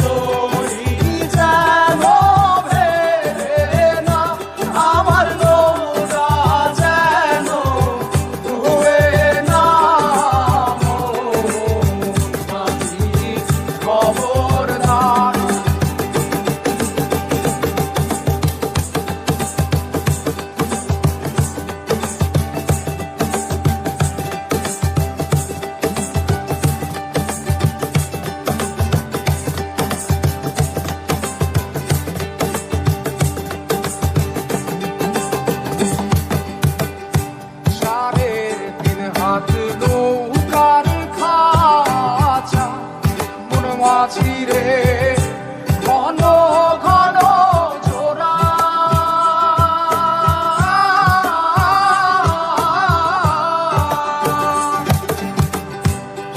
তরি যেন ভেড়ে না, আমার নৌকা যেন ডুবে না। মাঝি খবরদার। হাত নৌকার খাঁচা মন মাঝি রে ঘন ঘন জোড়া।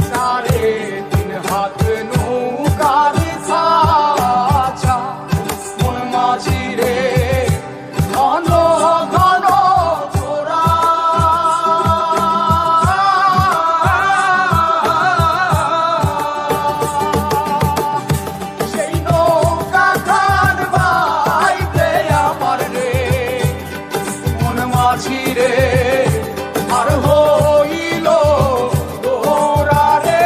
সাড়ে তিন হাত নৌকার খাঁচা মন মাঝি রে ঘন ঘন জোড়া। মাঝিরে আর হইল তোরা রে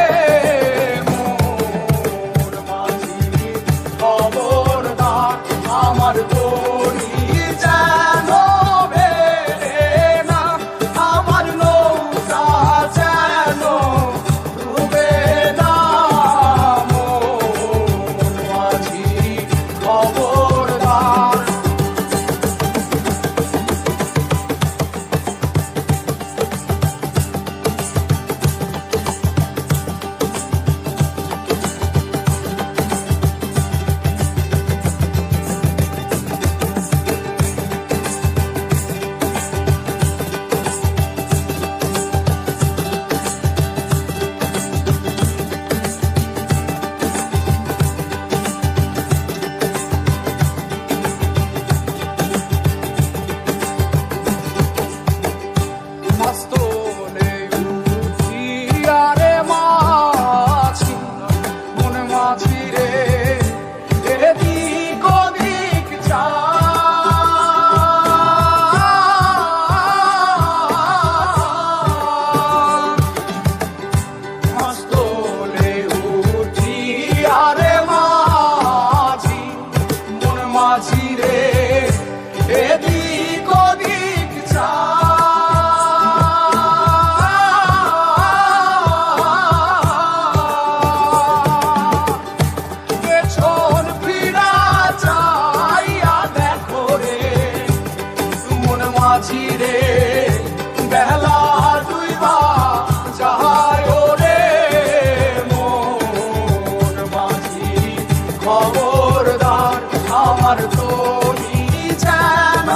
মোর মাঝি খবরদার। আমার তরি যেন ভেড়ে না, আমার নৌকা যেন ডুবে না। মোর মাঝি খবরদার। মস্তলে উঠিয়া রে মাঝি মন মাঝি রে এদিক ওদিক মস্তলে উঠিয়া রে মাঝি মন মাঝি রে এদিক ওদিক মাঝি রে বেলা দুইবা যায় রে মোর মাঝি খবরদার। আমার তরি যেন